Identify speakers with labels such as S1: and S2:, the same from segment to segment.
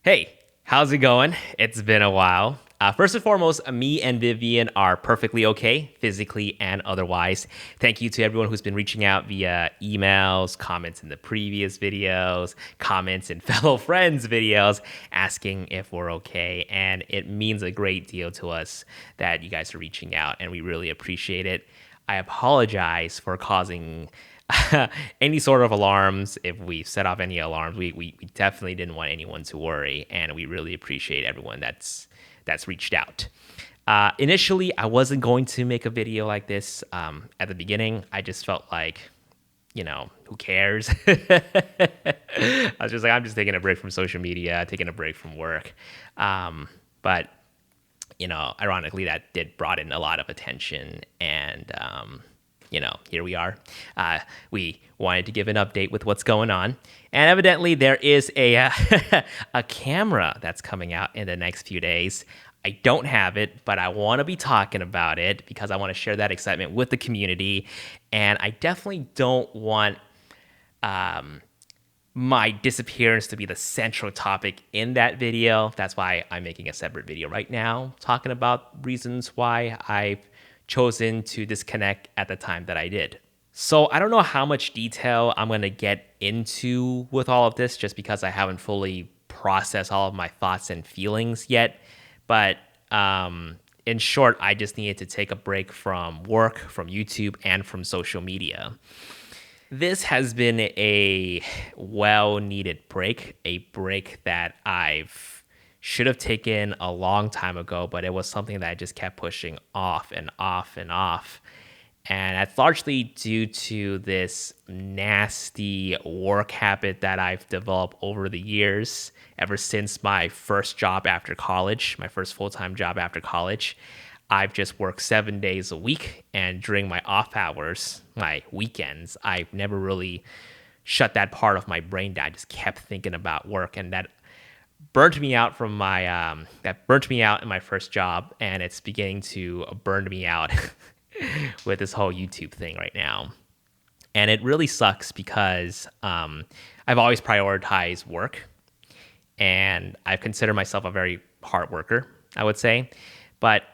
S1: Hey, how's it going? It's been a while. First and foremost, me and Vivian are perfectly okay, physically and otherwise. Thank you to everyone who's been reaching out via emails, comments in the previous videos, comments in fellow friends' videos, asking if we're okay. And it means a great deal to us that you guys are reaching out, and we really appreciate it. I apologize for causing any sort of alarms. If we set off any alarms, we definitely didn't want anyone to worry, and we really appreciate everyone that's reached out. Initially, I wasn't going to make a video like this. At the beginning, I just felt like, who cares? I was just like, I'm just taking a break from social media, taking a break from work. But ironically, that did brought in a lot of attention, and here we are. We wanted to give an update with what's going on, and evidently there is a a camera that's coming out in the next few days. I don't have it, but I want to be talking about it because I want to share that excitement with the community, and I definitely don't want my disappearance to be the central topic in that video. That's why I'm making a separate video right now talking about reasons why I've chosen to disconnect at the time that I did. So I don't know how much detail I'm going to get into with all of this just because I haven't fully processed all of my thoughts and feelings yet. But in short, I just needed to take a break from work, from YouTube, and from social media. This has been a well-needed break, a break that I've should have taken a long time ago, but it was something that I just kept pushing off and off and off. And that's largely due to this nasty work habit that I've developed over the years, ever since my first job after college, my first full-time job after college. I've just worked 7 days a week, and during my off hours, my weekends, I've never really shut that part of my brain down. I just kept thinking about work, and that burnt me out from my that burnt me out in my first job, and it's beginning to burn me out with this whole YouTube thing right now. And it really sucks because I've always prioritized work, and I've considered myself a very hard worker, I would say, but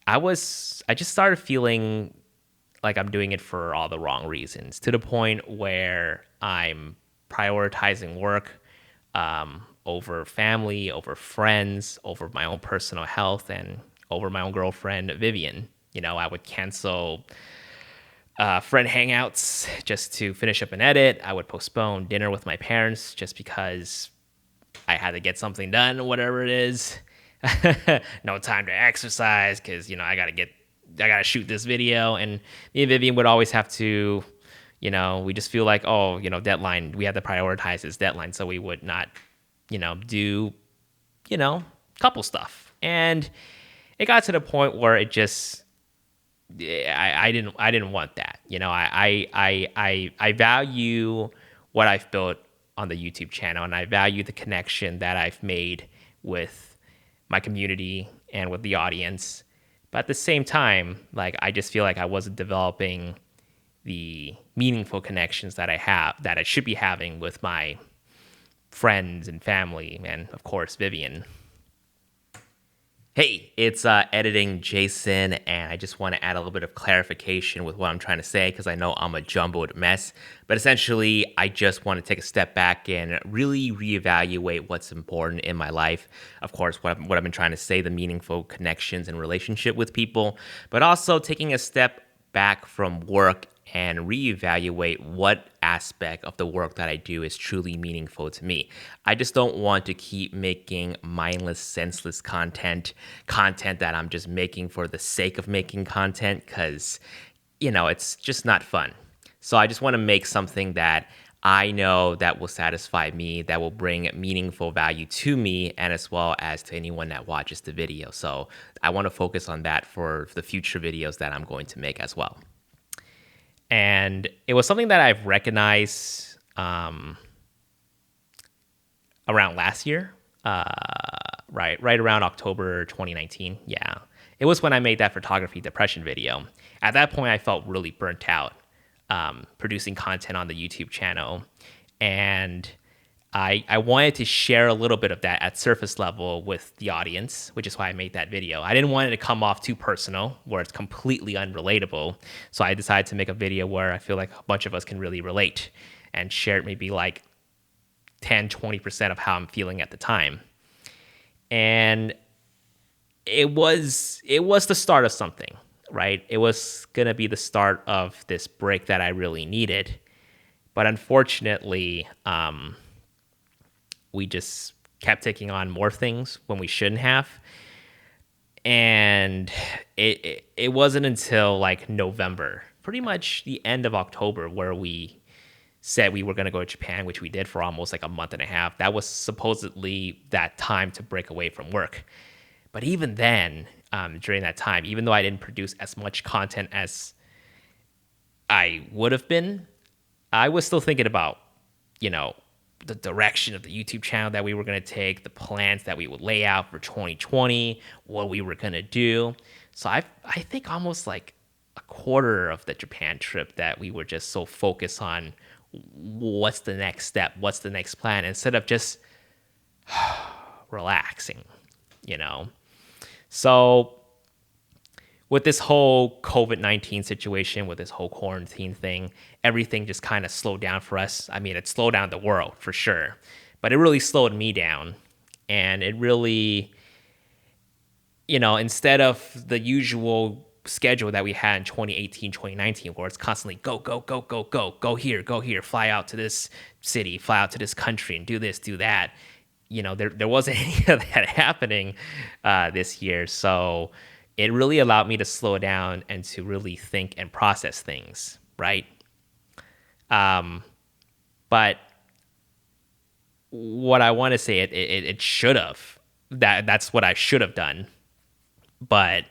S1: I just started feeling like I'm doing it for all the wrong reasons, to the point where I'm prioritizing work over family, over friends, over my own personal health, and over my own girlfriend, Vivian. I would cancel friend hangouts just to finish up an edit. I would postpone dinner with my parents just because I had to get something done, whatever it is. No time to exercise because I gotta shoot this video, and me and Vivian would always have to, we just feel like, deadline, we had to prioritize this deadline, so we would not do couple stuff. And it got to the point where it just, I didn't want that. I value what I've built on the YouTube channel, and I value the connection that I've made with my community and with the audience. But at the same time, I just feel like I wasn't developing the meaningful connections that I should be having with my friends and family, and of course, Vivian. Hey, it's editing Jason, and I just want to add a little bit of clarification with what I'm trying to say because I know I'm a jumbled mess. But essentially, I just want to take a step back and really reevaluate what's important in my life. Of course, what I've been trying to say, the meaningful connections and relationship with people, but also taking a step back from work and reevaluate what aspect of the work that I do is truly meaningful to me. I just don't want to keep making mindless, senseless content that I'm just making for the sake of making content because, it's just not fun. So I just want to make something that I know that will satisfy me, that will bring meaningful value to me and as well as to anyone that watches the video. So I want to focus on that for the future videos that I'm going to make as well. And it was something that I've recognized around last year, right around October 2019. Yeah, it was when I made that photography depression video. At that point, I felt really burnt out producing content on the YouTube channel, and I wanted to share a little bit of that at surface level with the audience, which is why I made that video. I didn't want it to come off too personal, where it's completely unrelatable. So I decided to make a video where I feel like a bunch of us can really relate and share maybe like 10, 20% of how I'm feeling at the time. And it was the start of something, right? It was going to be the start of this break that I really needed. But unfortunately, we just kept taking on more things when we shouldn't have. And it wasn't until like November, pretty much the end of October, where we said we were going to go to Japan, which we did for almost like a month and a half. That was supposedly that time to break away from work. But even then, during that time, even though I didn't produce as much content as I would have been, I was still thinking about, the direction of the YouTube channel that we were going to take, the plans that we would lay out for 2020, what we were going to do. So I think almost like a quarter of the Japan trip that we were just so focused on what's the next step, what's the next plan, instead of just relaxing, So with this whole COVID-19 situation, with this whole quarantine thing, everything just kind of slowed down for us. I mean, it slowed down the world for sure, but it really slowed me down. And it really, instead of the usual schedule that we had in 2018, 2019, where it's constantly go, go, go, go, go here, fly out to this city, fly out to this country and do this, do that. There wasn't any of that happening this year. So it really allowed me to slow down and to really think and process things, right? But what I want to say, it should have. That's what I should have done. But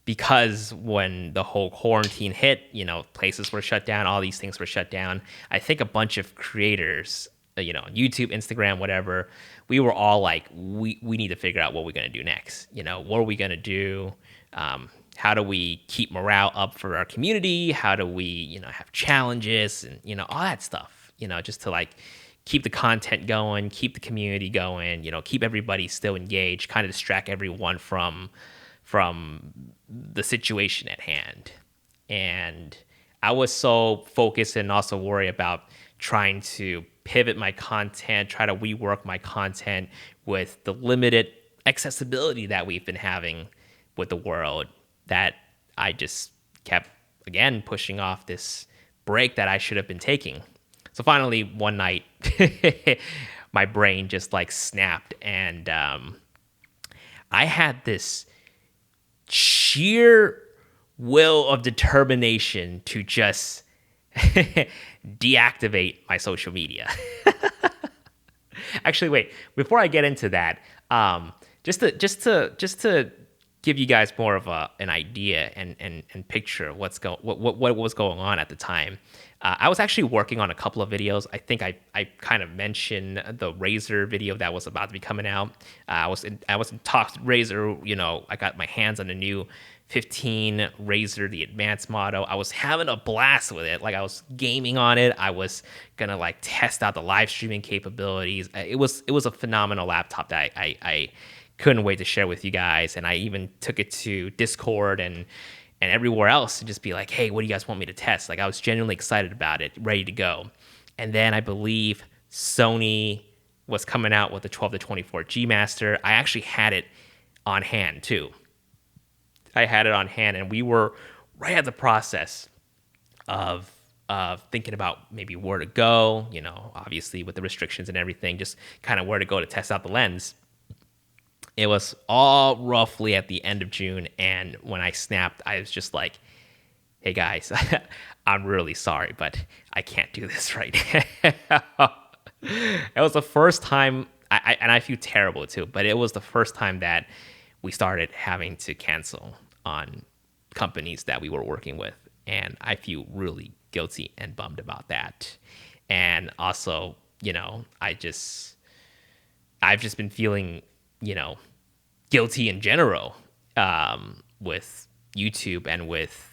S1: because when the whole quarantine hit, places were shut down, all these things were shut down, I think a bunch of creators, YouTube, Instagram, whatever, we were all like, we need to figure out what we're going to do next. What are we going to do? How do we keep morale up for our community? How do we, have challenges and, all that stuff, just to like keep the content going, keep the community going, keep everybody still engaged, kind of distract everyone from the situation at hand. And I was so focused and also worried about trying to pivot my content, try to rework my content with the limited accessibility that we've been having with the world, that I just kept, again, pushing off this break that I should have been taking. So finally, one night, my brain just like snapped, and I had this sheer will of determination to just deactivate my social media. Actually, wait, before I get into that, just to give you guys more of an idea and picture of what was going on at the time. I was actually working on a couple of videos. I think I kind of mentioned the Razer video that was about to be coming out. I was in talks with Razer. I got my hands on the new 15 Razer, the advanced model. I was having a blast with it. Like, I was gaming on it. I was gonna like test out the live streaming capabilities. It was a phenomenal laptop that I couldn't wait to share with you guys. And I even took it to Discord and everywhere else to just be like, hey, what do you guys want me to test? Like, I was genuinely excited about it, ready to go. And then I believe Sony was coming out with the 12 to 24 G Master. I actually had it on hand too. I had it on hand, and we were right at the process of thinking about maybe where to go, obviously with the restrictions and everything, just kind of where to go to test out the lens. It was all roughly at the end of June, and when I snapped, I was just like, hey guys, I'm really sorry, but I can't do this right now. It was the first time, and I feel terrible too, but it was the first time that we started having to cancel on companies that we were working with, and I feel really guilty and bummed about that. And also, I've just been feeling, guilty in general, with YouTube and with,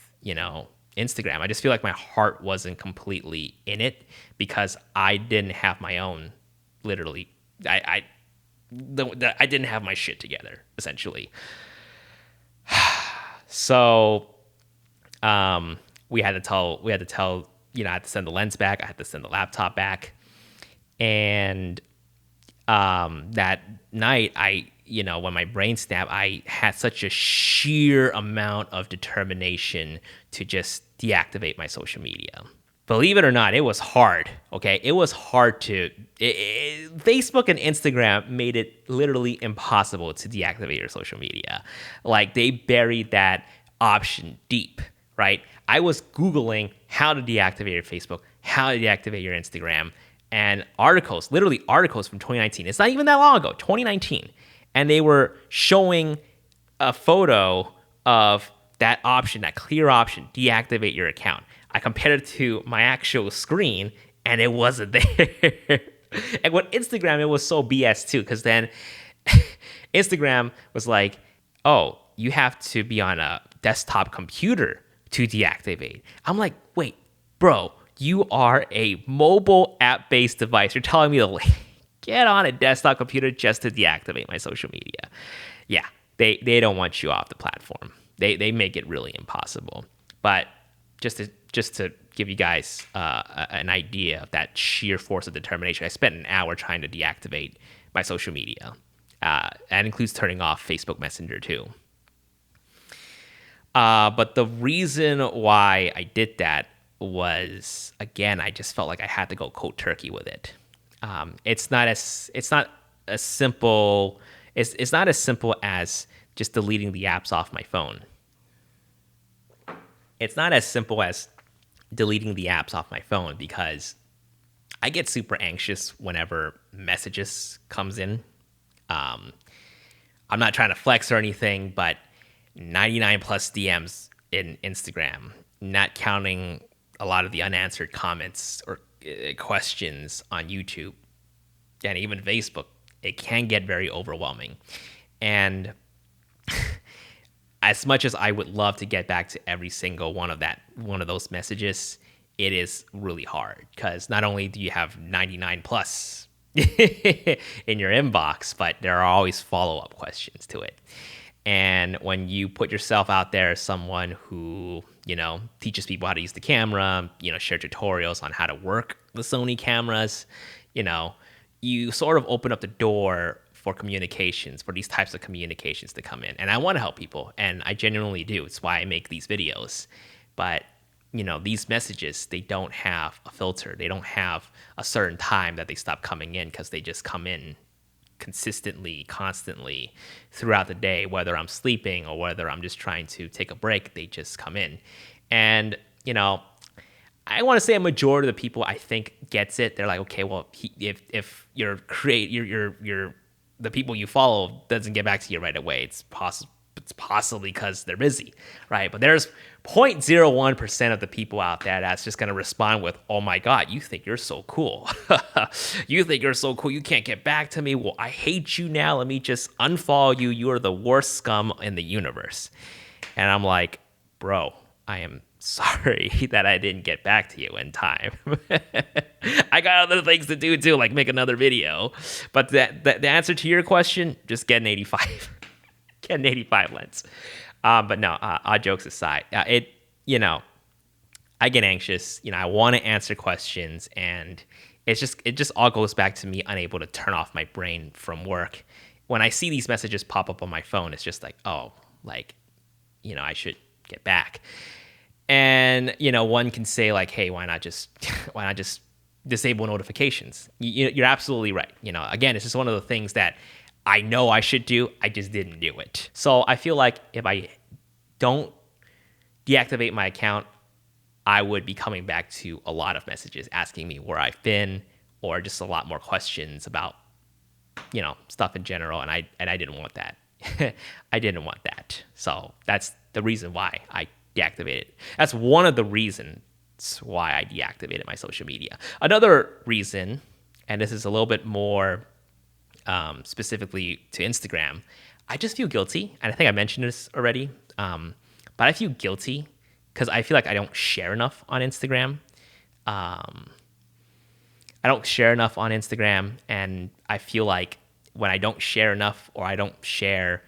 S1: Instagram. I just feel like my heart wasn't completely in it because I didn't have my own literally, I didn't have my shit together, essentially. So we had to tell, I had to send the lens back. I had to send the laptop back. And that night, when my brain snapped, I had such a sheer amount of determination to just deactivate my social media. Believe it or not, it was hard. Okay, it was hard Facebook and Instagram made it literally impossible to deactivate your social media. Like, they buried that option deep, right? I was Googling how to deactivate your Facebook, how to deactivate your Instagram, and literally articles from 2019. It's not even that long ago, 2019. And they were showing a photo of that option, that clear option, deactivate your account. I compared it to my actual screen, and it wasn't there. And with Instagram, it was so BS too, because then Instagram was like, oh, you have to be on a desktop computer to deactivate. I'm like, wait, bro, you are a mobile app-based device. You're telling me to get on a desktop computer just to deactivate my social media. Yeah, they don't want you off the platform. They make it really impossible. But just to give you guys an idea of that sheer force of determination, I spent an hour trying to deactivate my social media. That includes turning off Facebook Messenger too. But the reason why I did that was, again, I just felt like I had to go cold turkey with it. It's not as simple as just deleting the apps off my phone. It's not as simple as deleting the apps off my phone, because I get super anxious whenever messages comes in. I'm not trying to flex or anything, but 99 plus DMs in Instagram, not counting a lot of the unanswered comments or questions on YouTube and even Facebook, it can get very overwhelming. And as much as I would love to get back to every single one of those messages, it is really hard, because not only do you have 99 plus in your inbox, but there are always follow-up questions to it. And when you put yourself out there as someone who, teaches people how to use the camera, share tutorials on how to work the Sony cameras, you sort of open up the door for communications, for these types of communications to come in. And I want to help people, and I genuinely do. It's why I make these videos. But, these messages, they don't have a filter. They don't have a certain time that they stop coming in, because they just come in consistently, constantly throughout the day, whether I'm sleeping or whether I'm just trying to take a break, they just come in. And, I want to say a majority of the people, I think, gets it. They're like, okay, well, if the people you follow doesn't get back to you right away, it's possibly because they're busy, right? But there's 0.01% of the people out there that's just going to respond with, oh my God, you think you're so cool. You think you're so cool. You can't get back to me. Well, I hate you now. Let me just unfollow you. You are the worst scum in the universe. And I'm like, bro, I am sorry that I didn't get back to you in time. I got other things to do too, like make another video. But the answer to your question, just get an 85. Get an 85 lens. But no, all jokes aside, I get anxious. I want to answer questions, and it just all goes back to me unable to turn off my brain from work. When I see these messages pop up on my phone, it's just like, oh, I should get back. And one can say like, hey, why not just disable notifications? You're absolutely right. Again, it's just one of the things that I know I should do. I just didn't do it. So I feel like if I don't deactivate my account, I would be coming back to a lot of messages asking me where I've been, or just a lot more questions about, stuff in general. And I didn't want that. I didn't want that. So that's the reason why I deactivated. That's one of the reasons why I deactivated my social media. Another reason, and this is a little bit more specifically to Instagram, I just feel guilty. And I think I mentioned this already. But I feel guilty because I feel like I don't share enough on Instagram. I don't share enough on Instagram, and I feel like when I don't share enough or I don't share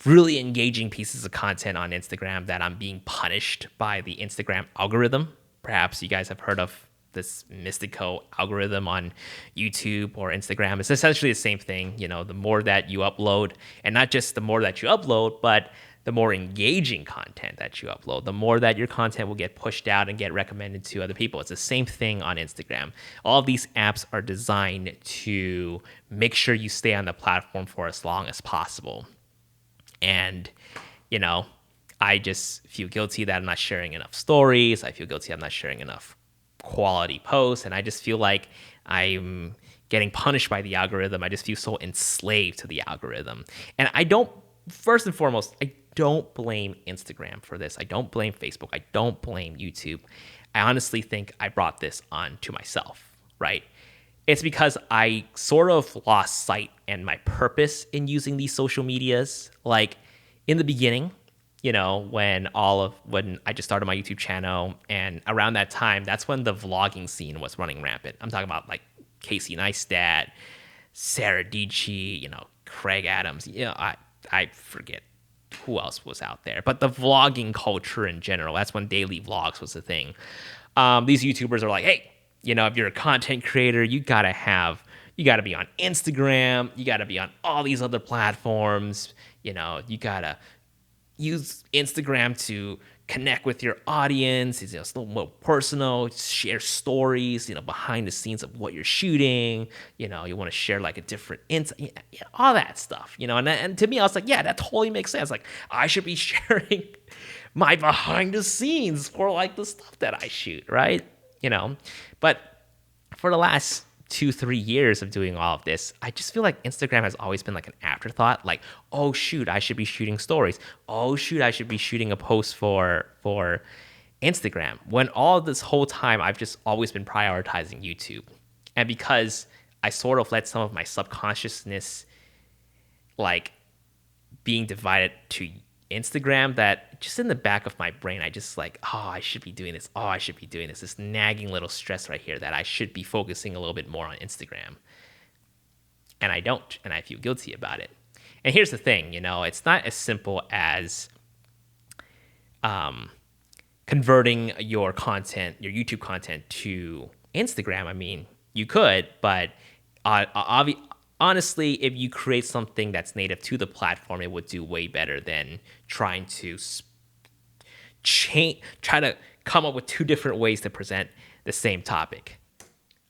S1: really engaging pieces of content on Instagram, that I'm being punished by the Instagram algorithm. Perhaps you guys have heard of this mystical algorithm on YouTube or Instagram. It's essentially the same thing. You know, the more that you upload, and not just the more that you upload, but the more engaging content that you upload, the more that your content will get pushed out and get recommended to other people. It's the same thing on Instagram. All of these apps are designed to make sure you stay on the platform for as long as possible. And, you know, I just feel guilty that I'm not sharing enough stories. I feel guilty I'm not sharing enough quality posts. And I just feel like I'm getting punished by the algorithm. I just feel so enslaved to the algorithm. And I don't, first and foremost, I don't blame Instagram for this. I don't blame Facebook. I don't blame YouTube. I honestly think I brought this on to myself, right? It's because I sort of lost sight and my purpose in using these social medias. Like in the beginning, you know, when I just started my YouTube channel, and around that time, that's when the vlogging scene was running rampant. I'm talking about like Casey Neistat, Sarah Dietschy, you know, Craig Adams. You know, I forget who else was out there, but the vlogging culture in general, that's when daily vlogs was the thing. These YouTubers are like, hey, you know, if you're a content creator, you gotta be on Instagram, you gotta be on all these other platforms, you know, you gotta use Instagram to connect with your audience. It's, you know, it's a little more personal, share stories, you know, behind the scenes of what you're shooting, you know, you want to share like a different insight, yeah, all that stuff, you know, and to me, I was like, yeah, that totally makes sense. Like I should be sharing my behind the scenes for like the stuff that I shoot, right? You know, but for the last 2-3 years of doing all of this, I just feel like Instagram has always been like an afterthought. Like, oh shoot, I should be shooting stories. Oh shoot, I should be shooting a post for Instagram. When all this whole time, I've just always been prioritizing YouTube, and because I sort of let some of my subconsciousness like being divided to Instagram, that just in the back of my brain, I just like, oh, I should be doing this. Oh, I should be doing this. This nagging little stress right here that I should be focusing a little bit more on Instagram. And I don't, and I feel guilty about it. And here's the thing, you know, it's not as simple as converting your content, your YouTube content to Instagram. I mean, you could, but honestly, if you create something that's native to the platform, it would do way better than trying to try to come up with two different ways to present the same topic.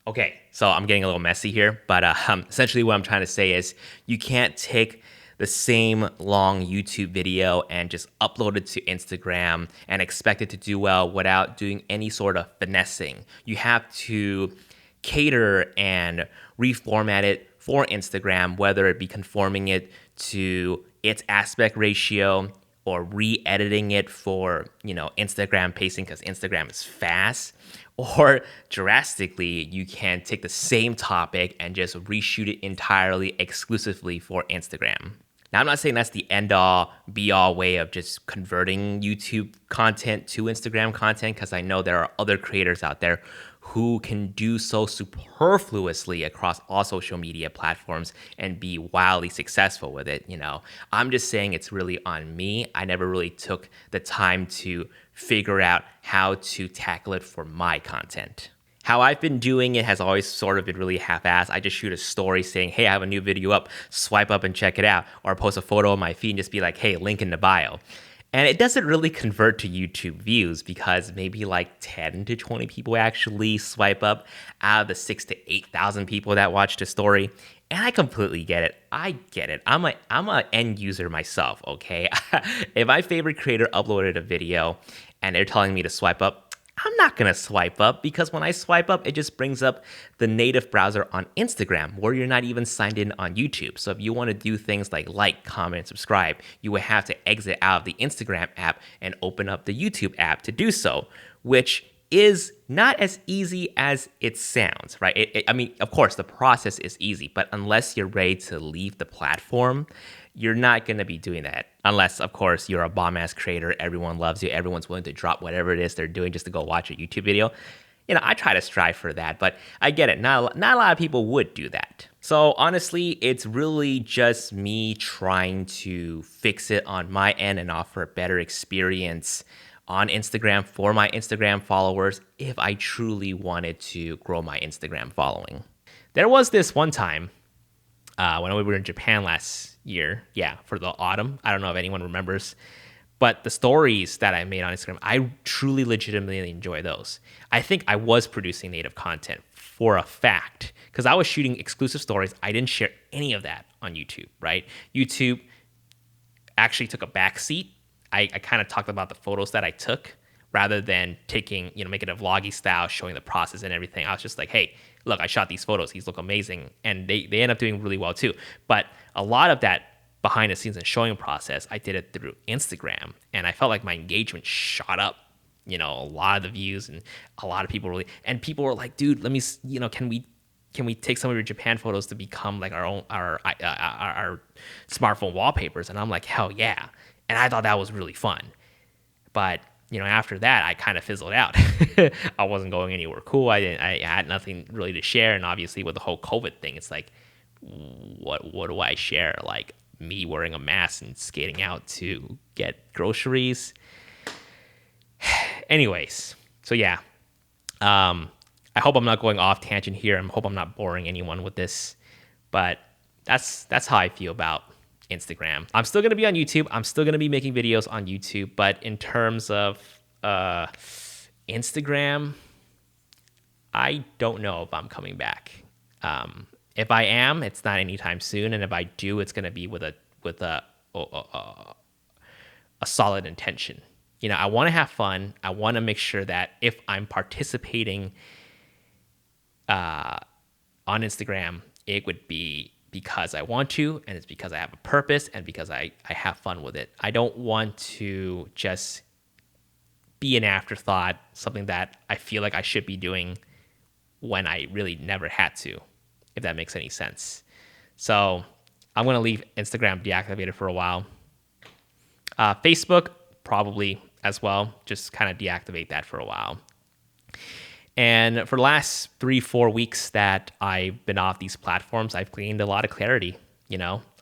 S1: Okay, so I'm getting a little messy here, but essentially what I'm trying to say is you can't take the same long YouTube video and just upload it to Instagram and expect it to do well without doing any sort of finessing. You have to cater and reformat it for Instagram, whether it be conforming it to its aspect ratio or re-editing it for, you know, Instagram pacing because Instagram is fast, or drastically, you can take the same topic and just reshoot it entirely exclusively for Instagram. Now, I'm not saying that's the end-all, be-all way of just converting YouTube content to Instagram content, because I know there are other creators out there who can do so superfluously across all social media platforms and be wildly successful with it. You know, I'm just saying it's really on me. I never really took the time to figure out how to tackle it for my content. How I've been doing it has always sort of been really half-assed. I just shoot a story saying, hey, I have a new video up, swipe up and check it out, or post a photo on my feed and just be like, hey, link in the bio. And it doesn't really convert to YouTube views because maybe like 10 to 20 people actually swipe up out of the 6,000 to 8,000 people that watched the story. And I completely get it. I get it. I'm an end user myself, okay? If my favorite creator uploaded a video and they're telling me to swipe up, I'm not going to swipe up, because when I swipe up, it just brings up the native browser on Instagram where you're not even signed in on YouTube. So if you want to do things like, comment, subscribe, you would have to exit out of the Instagram app and open up the YouTube app to do so, which is not as easy as it sounds, right? I mean, of course, the process is easy, but unless you're ready to leave the platform, you're not going to be doing that. Unless, of course, you're a bomb-ass creator, everyone loves you, everyone's willing to drop whatever it is they're doing just to go watch a YouTube video. I try to strive for that, but I get it. Not a lot of people would do that. So honestly, it's really just me trying to fix it on my end and offer a better experience on Instagram for my Instagram followers if I truly wanted to grow my Instagram following. There was this one time when we were in Japan last year, for the autumn. I don't know if anyone remembers, but the stories that I made on Instagram, I truly legitimately enjoy those. I think I was producing native content for a fact because I was shooting exclusive stories. I didn't share any of that on YouTube, right? YouTube actually took a back seat. I kind of talked about the photos that I took rather than taking, making a vloggy style, showing the process and everything. I was just like, hey, look, I shot these photos. These look amazing. And they end up doing really well too. But a lot of that behind the scenes and showing process, I did it through Instagram. And I felt like my engagement shot up, a lot of the views and a lot of people and people were like, dude, let me, can we take some of your Japan photos to become like our smartphone wallpapers? And I'm like, hell yeah. And I thought that was really fun. But, after that, I kind of fizzled out. I wasn't going anywhere cool. I had nothing really to share. And obviously with the whole COVID thing, it's like, what do I share? Like me wearing a mask and skating out to get groceries. Anyways, so yeah. I hope I'm not going off tangent here. I hope I'm not boring anyone with this. But that's how I feel about Instagram. I'm still going to be on YouTube. I'm still going to be making videos on YouTube. But in terms of Instagram, I don't know if I'm coming back. If I am, it's not anytime soon. And if I do, it's going to be with a solid intention. I want to have fun. I want to make sure that if I'm participating on Instagram, it would be because I want to, and it's because I have a purpose and because I have fun with it. I don't want to just be an afterthought, something that I feel like I should be doing when I really never had to, if that makes any sense. So I'm going to leave Instagram deactivated for a while. Facebook, probably as well. Just kind of deactivate that for a while. And for the last 3-4 weeks that I've been off these platforms, I've gained a lot of clarity.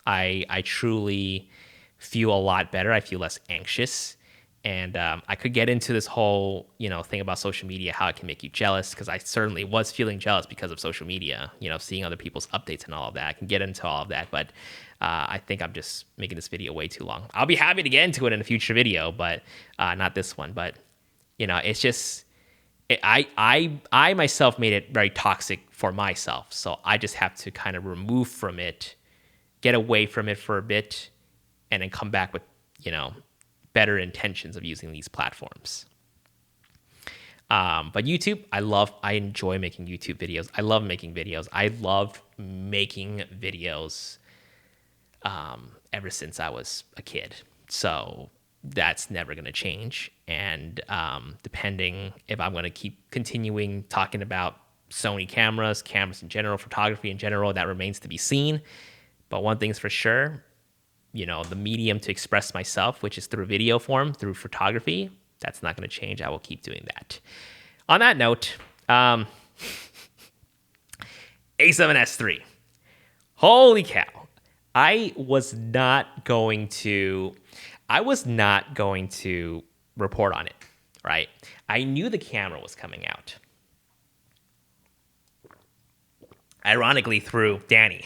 S1: I truly feel a lot better. I feel less anxious. And I could get into this whole, thing about social media, how it can make you jealous, because I certainly was feeling jealous because of social media, seeing other people's updates and all of that. I can get into all of that, but I think I'm just making this video way too long. I'll be happy to get into it in a future video, but not this one. But, it's just... I myself made it very toxic for myself. So I just have to kind of remove from it, get away from it for a bit, and then come back with, better intentions of using these platforms. But YouTube, I enjoy making YouTube videos. I love making videos. I love making videos ever since I was a kid. So that's never going to change. And depending if I'm going to keep continuing talking about Sony cameras in general, photography in general, that remains to be seen. But one thing's for sure, the medium to express myself, which is through video form, through photography, that's not going to change. I will keep doing that. On that note, A7S3. Holy cow. I was not going to report on it, right? I knew the camera was coming out. Ironically, through Danny.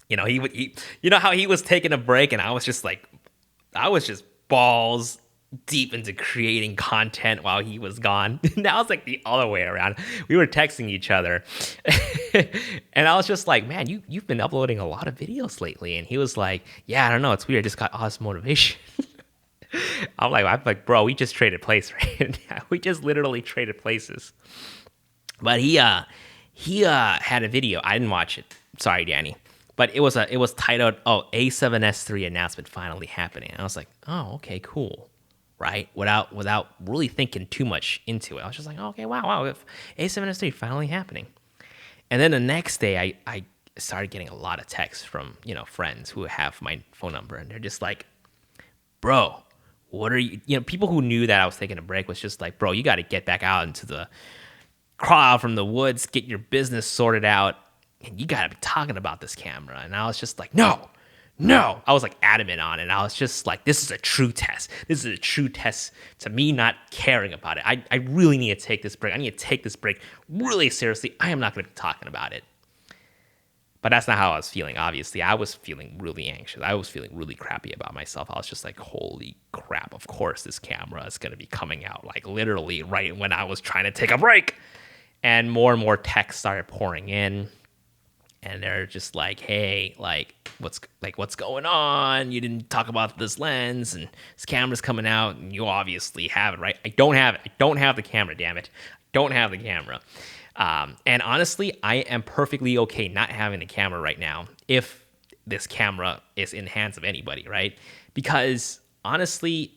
S1: He how he was taking a break and I was just balls deep into creating content while he was gone. Now it's like the other way around. We were texting each other and I was just like, man, you've been uploading a lot of videos lately. And he was like, yeah, I don't know. It's weird. I just got all this motivation. I'm like, bro, we just traded places right now. We just literally traded places. But he had a video. I didn't watch it. Sorry, Danny. But it was titled, A7S3 announcement finally happening. And I was like, oh, okay, cool. Right? Without really thinking too much into it. I was just like, oh, okay, wow, A7S3 finally happening. And then the next day I started getting a lot of texts from, friends who have my phone number, and they're just like, bro, what are you, people who knew that I was taking a break was just like, bro, you got to get back out into the crawl out from the woods, get your business sorted out, and you gotta be talking about this camera. And I was just like, no, no. I was like adamant on it. And I was just like, this is a true test. This is a true test to me not caring about it. I really need to take this break. I need to take this break really seriously. I am not gonna be talking about it. But that's not how I was feeling, obviously. I was feeling really anxious. I was feeling really crappy about myself. I was just like, holy crap, of course this camera is going to be coming out, like literally right when I was trying to take a break. And more texts started pouring in. And they're just like, hey, what's going on? You didn't talk about this lens, and this camera's coming out, and you obviously have it, right? I don't have it. I don't have the camera, damn it. I don't have the camera. And honestly, I am perfectly okay not having the camera right now if this camera is in the hands of anybody, right? Because honestly,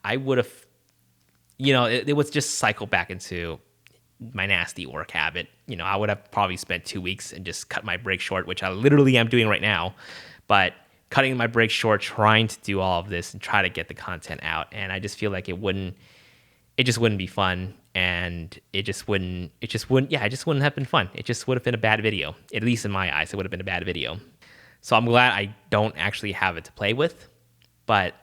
S1: I would have, it would just cycle back into my nasty work habit. I would have probably spent 2 weeks and just cut my break short, which I literally am doing right now. But cutting my break short, trying to do all of this and try to get the content out. And I just feel like it just wouldn't be fun. And it just wouldn't have been fun. It just would have been a bad video. At least in my eyes, it would have been a bad video. So I'm glad I don't actually have it to play with, but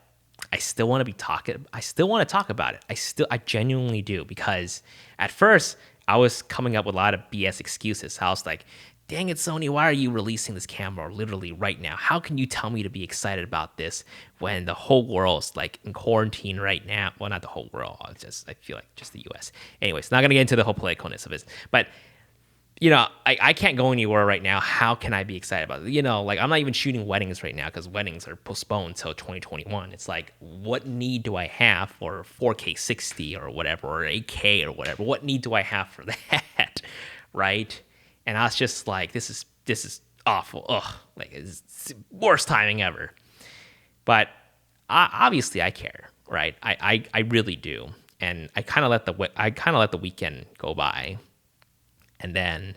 S1: I still want to talk about it. I genuinely do, because at first I was coming up with a lot of BS excuses. I was like, dang it, Sony, why are you releasing this camera literally right now? How can you tell me to be excited about this when the whole world's like in quarantine right now? Well, not the whole world. I feel like just the US. Anyways, not going to get into the whole politicalness of it. But, I can't go anywhere right now. How can I be excited about it? Like I'm not even shooting weddings right now because weddings are postponed till 2021. It's like, what need do I have for 4K 60 or whatever, or 8K or whatever? What need do I have for that, right? And I was just like, this is awful. Ugh, like it's worst timing ever. But obviously I care, right? I really do. And I kind of let the weekend go by. And then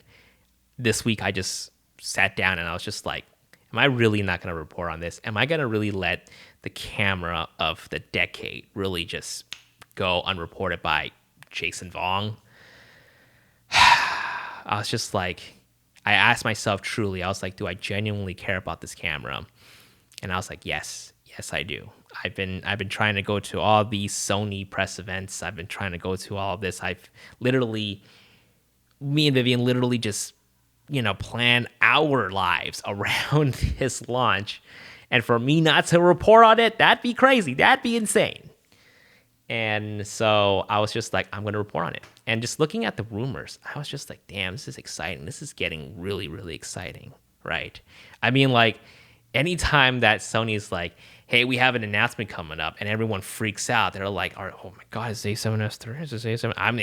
S1: this week I just sat down and I was just like, am I really not going to report on this? Am I going to really let the camera of the decade really just go unreported by Jason Vong? I was just like, I asked myself truly, I was like, do I genuinely care about this camera? And I was like, yes, I do. I've been trying to go to all these Sony press events. I've been trying to go to all of this. Me and Vivian literally just, plan our lives around this launch. And for me not to report on it, that'd be crazy. That'd be insane. And so I was just like, I'm going to report on it. And just looking at the rumors, I was just like, damn, this is exciting. This is getting really, really exciting, right? I mean, like, anytime that Sony's like, hey, we have an announcement coming up, and everyone freaks out, they're like, oh my God, is it A7S3? Is this A7? I'm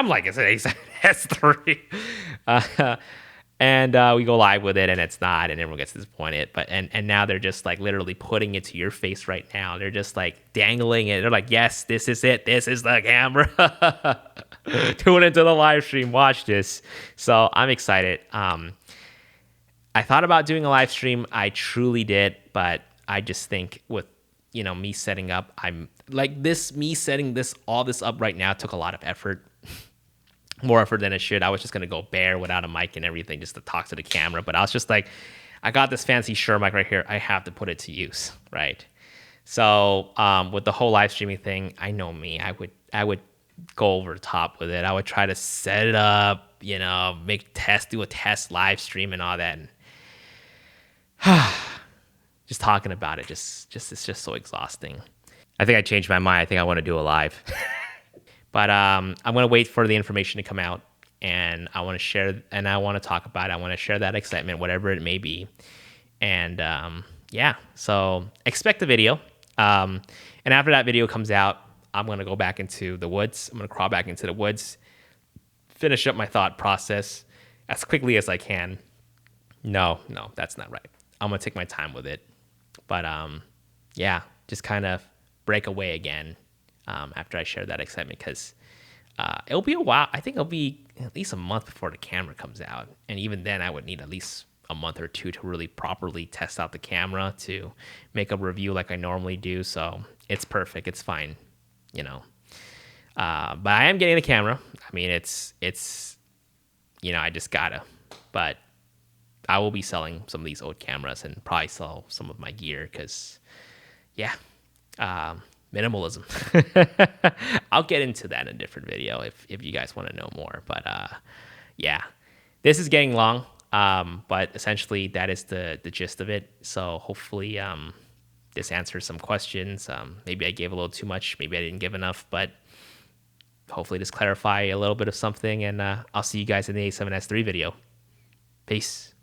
S1: like, it's an A7S3. And we go live with it, and it's not, and everyone gets disappointed. But and now they're just like literally putting it to your face right now. They're just like dangling it. They're like, yes, this is it. This is the camera. Tune into the live stream. Watch this. So I'm excited. I thought about doing a live stream. I truly did, but I just think with me setting up, me setting all this up right now took a lot of effort. More effort than it should. I was just gonna go bare without a mic and everything just to talk to the camera, but I was just like, I got this fancy Shure mic right here. I have to put it to use, right? So with the whole live streaming thing, I know me. I would go over the top with it. I would try to set it up, do a test live stream and all that. And just talking about it, it's just so exhausting. I think I changed my mind. I think I want to do a live. But I'm going to wait for the information to come out, and I want to share, and I want to talk about it. I want to share that excitement, whatever it may be. And so expect the video. And after that video comes out, I'm going to go back into the woods. I'm going to crawl back into the woods, finish up my thought process as quickly as I can. No, that's not right. I'm going to take my time with it. But just kind of break away again. After I share that excitement, because it'll be a while. I think it'll be at least a month before the camera comes out. And even then, I would need at least a month or two to really properly test out the camera to make a review like I normally do. So it's perfect. It's fine. But I am getting the camera. I mean, it's I just gotta. But I will be selling some of these old cameras and probably sell some of my gear because, yeah, minimalism. I'll get into that in a different video if you guys want to know more. But yeah, this is getting long. But essentially that is the gist of it. So hopefully this answers some questions. Maybe I gave a little too much. Maybe I didn't give enough. But hopefully this clarify a little bit of something. And I'll see you guys in the A7S III video. Peace.